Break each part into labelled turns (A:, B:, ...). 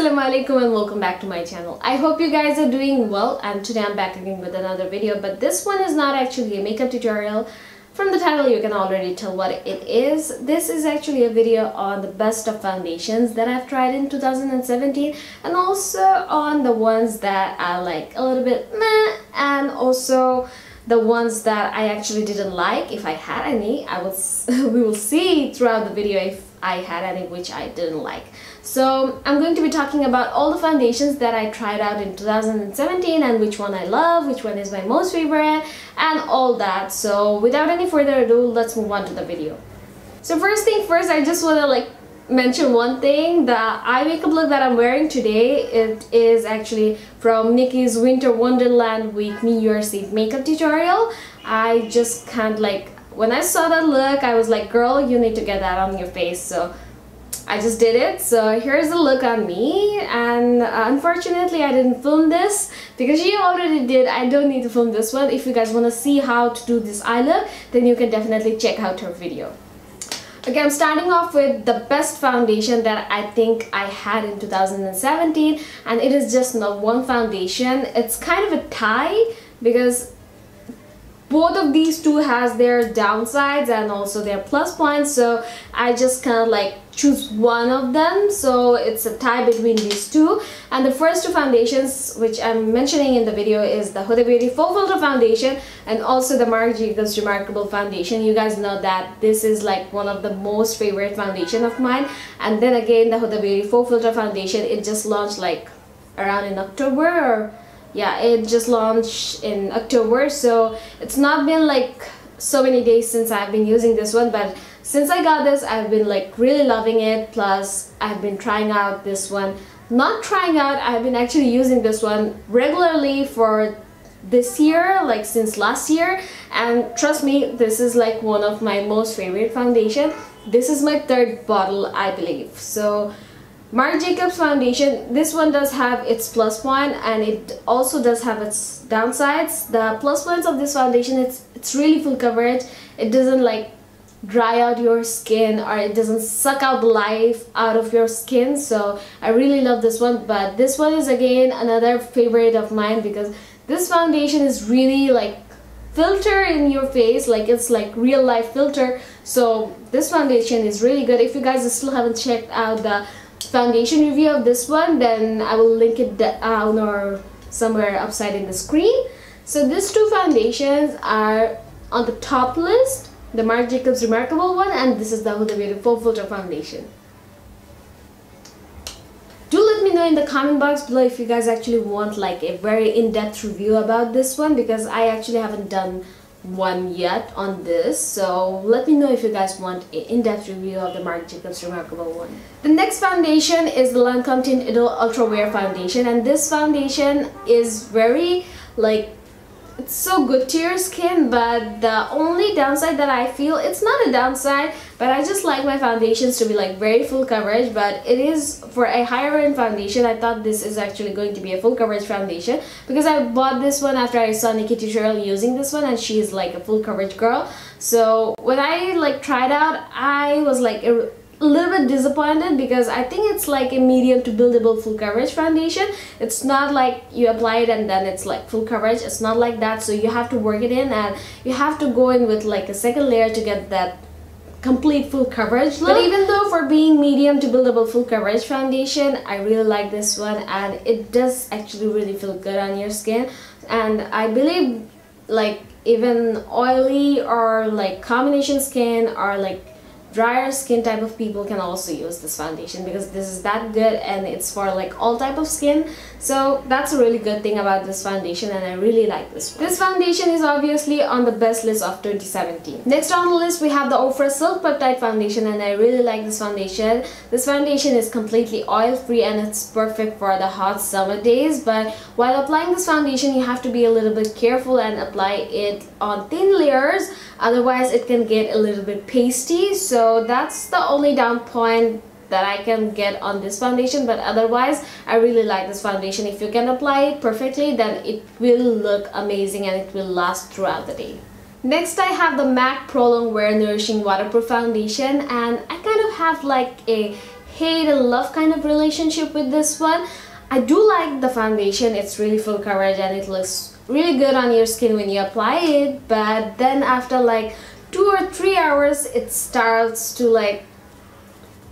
A: Assalamualaikum and welcome back to my channel. I hope you guys are doing well, and today I'm back again with another video, but this one is not actually a makeup tutorial. From the title you can already tell what it is. This is actually a video on the best of foundations that I've tried in 2017 and also on the ones that I like a little bit meh, and also the ones that I actually didn't like. If I had any, we will see throughout the video if I had any which I didn't like. So I'm going to be talking about all the foundations that I tried out in 2017 and which one I love, which one is my most favorite, and all that. So without any further ado, let's move on to the video. So first thing first, I just want to mention one thing. The eye makeup look that I'm wearing today, it is actually from Nikki's Winter Wonderland Week New Year's Eve makeup tutorial. I just can't when I saw that look, I was like, girl, you need to get that on your face. So I just did it. So here's the look on me, and unfortunately I didn't film this because she already did. I don't need to film this one. If you guys want to see how to do this eye look, then you can definitely check out her video. Okay, I'm starting off with the best foundation that I think I had in 2017, and it is just not one foundation. It's kind of a tie because both of these two has their downsides and also their plus points, so I just kind of choose one of them. So it's a tie between these two, and the first two foundations which I'm mentioning in the video is the Huda Beauty Faux Filter Foundation and also the Marc Remarcable Foundation. You guys know that this is one of the most favorite foundation of mine. And then again, the Huda Beauty Faux Filter Foundation, it just launched around in October, or yeah, it just launched in October, so it's not been so many days since I've been using this one, but since I got this, I've been really loving it. Plus I've been trying out this one, not trying out, I've been actually using this one regularly for this year, since last year, and trust me, this is one of my most favorite foundation. This is my third bottle, I believe. So Marc Jacobs foundation, this one does have its plus point and it also does have its downsides. The plus points of this foundation, it's really full coverage. It doesn't dry out your skin, or it doesn't suck out the life out of your skin, so I really love this one. But this one is again another favorite of mine because this foundation is really filter in your face, it's real life filter. So this foundation is really good. If you guys still haven't checked out the foundation review of this one, then I will link it down or somewhere upside in the screen. So these two foundations are on the top list, the Marc Jacobs Remarkable one, and this is the Huda Beauty Faux Filter Foundation. Do let me know in the comment box below if you guys actually want a very in-depth review about this one, because I actually haven't done one yet on this. So let me know if you guys want an in-depth review of the Marc Jacobs Remarkable one. The next foundation is the Lancome Tint Idole Ultra Wear Foundation, and this foundation is very it's so good to your skin, but the only downside that I feel, it's not a downside, but I just like my foundations to be very full coverage, but it is for a higher end foundation. I thought this is actually going to be a full coverage foundation because I bought this one after I saw Nikki tutorial using this one, and she's a full coverage girl. So when I tried out, I was a little bit disappointed because I think it's a medium to buildable full coverage foundation. It's not you apply it and then it's full coverage. It's not like that, so you have to work it in and you have to go in with a second layer to get that complete full coverage look. But even though for being medium to buildable full coverage foundation, I really like this one, and it does actually really feel good on your skin. And I believe even oily or combination skin or drier skin type of people can also use this foundation because this is that good and it's for all type of skin. So that's a really good thing about this foundation, and I really like this one. This foundation is obviously on the best list of 2017. Next on the list we have the Ofra Silk Peptide Foundation, and I really like this foundation. This foundation is completely oil free and it's perfect for the hot summer days, but while applying this foundation you have to be a little bit careful and apply it on thin layers, otherwise it can get a little bit pasty. So that's the only down point that I can get on this foundation, but otherwise I really like this foundation. If you can apply it perfectly, then it will look amazing and it will last throughout the day. Next I have the MAC Prolongwear Nourishing Waterproof Foundation, and I kind of have a hate and love kind of relationship with this one. I do like the foundation. It's really full coverage and it looks really good on your skin when you apply it, but then after like 2 or 3 hours it starts to like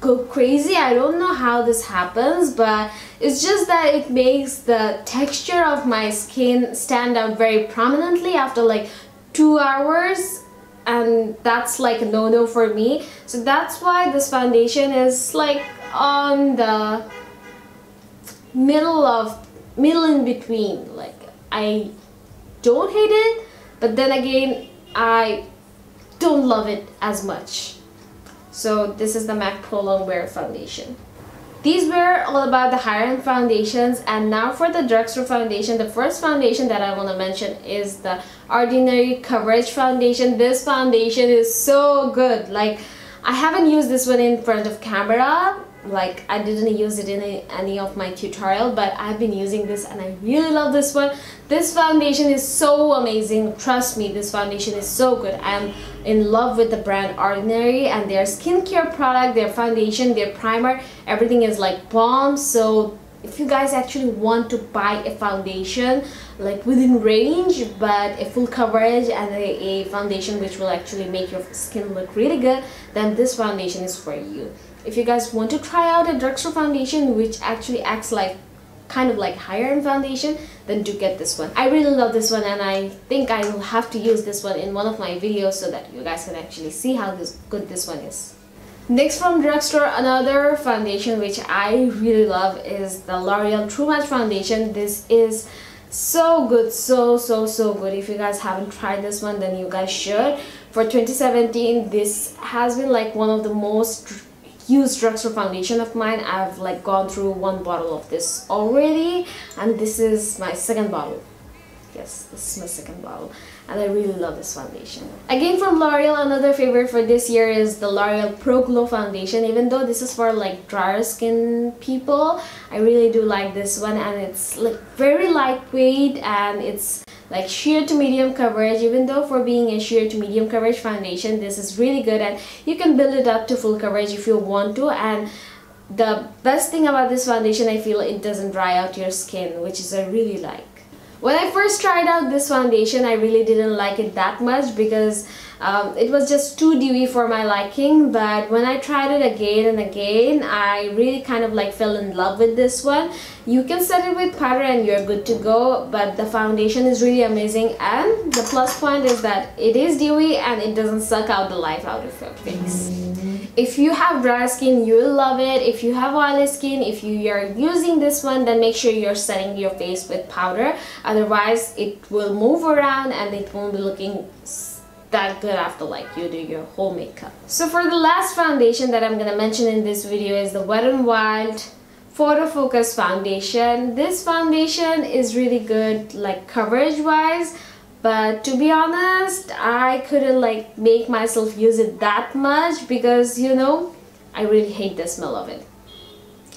A: go crazy. I don't know how this happens, but it's just that it makes the texture of my skin stand out very prominently after like 2 hours, and that's like a no-no for me. So that's why this foundation is like on the middle in between. Like, I don't hate it, but then again I don't love it as much. So this is the MAC Prolongwear foundation. These were all about the higher end foundations, and now for the drugstore foundation. The first foundation that I want to mention is the Ordinary Coverage Foundation. This foundation is so good. Like, I haven't used this one in front of camera, like I didn't use it in any of my tutorial, but I've been using this and I really love this one. This foundation is so amazing. Trust me, this foundation is so good. I'm in love with the brand Ordinary, and their skincare product, their foundation, their primer, everything is like bomb. So if you guys actually want to buy a foundation like within range but a full coverage and a foundation which will actually make your skin look really good, then this foundation is for you. If you guys want to try out a drugstore foundation which actually acts like kind of like higher end foundation, then do get this one. I really love this one, and I think I will have to use this one in one of my videos so that you guys can actually see how good this one is. Next from drugstore, another foundation which I really love is the L'Oreal True Match foundation. This is so good, so good. If you guys haven't tried this one, then you guys should. For 2017, this has been like one of the most used drugstore foundation of mine. I've like gone through 1 bottle of this already, and this is my second bottle. Yes, this is my second bottle, and I really love this foundation. Again from L'Oreal, another favorite for this year is the L'Oreal Pro Glow foundation. Even though this is for like drier skin people, I really do like this one, and it's like very lightweight and it's like sheer to medium coverage. Even though for being a sheer to medium coverage foundation, this is really good, and you can build it up to full coverage if you want to. And the best thing about this foundation, I feel it doesn't dry out your skin, which is I really like. When I first tried out this foundation, I really didn't like it that much because it was just too dewy for my liking. But when I tried it again and again, I really kind of like fell in love with this one. You can set it with powder and you're good to go, but the foundation is really amazing, and the plus point is that it is dewy and it doesn't suck out the life out of your face. If you have dry skin, you will love it. If you have oily skin, if you are using this one, then make sure you're setting your face with powder. Otherwise, it will move around and it won't be looking that good after like you do your whole makeup. So for the last foundation that I'm gonna mention in this video is the Wet n Wild Photofocus foundation. This foundation is really good like coverage wise, but to be honest, I couldn't like make myself use it that much because, you know, I really hate the smell of it.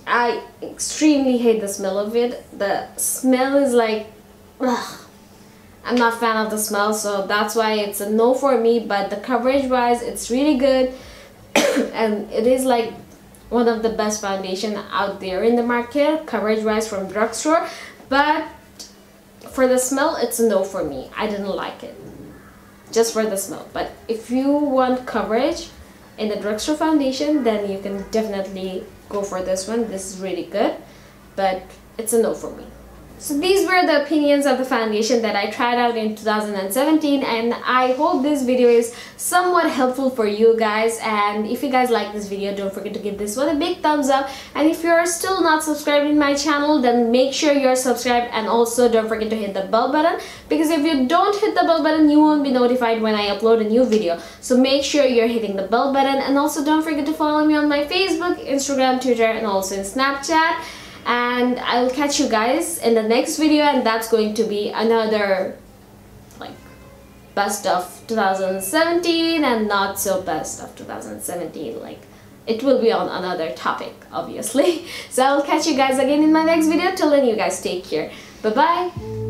A: I extremely hate the smell of it. The smell is like, ugh. I'm not a fan of the smell, so that's why it's a no for me. But the coverage wise, it's really good and it is like one of the best foundation out there in the market coverage wise from drugstore. But for the smell, it's a no for me. I didn't like it just for the smell. But if you want coverage in the drugstore foundation, then you can definitely go for this one. This is really good, but it's a no for me. So these were the opinions of the foundation that I tried out in 2017, and I hope this video is somewhat helpful for you guys. And if you guys like this video, don't forget to give this one a big thumbs up. And if you're still not subscribed in my channel, then make sure you're subscribed, and also don't forget to hit the bell button, because if you don't hit the bell button, you won't be notified when I upload a new video. So make sure you're hitting the bell button, and also don't forget to follow me on my Facebook, Instagram, Twitter, and also in Snapchat. And I will catch you guys in the next video, and that's going to be another like best of 2017 and not so best of 2017. Like, it will be on another topic obviously. So I will catch you guys again in my next video. Till then, you guys take care. Bye bye.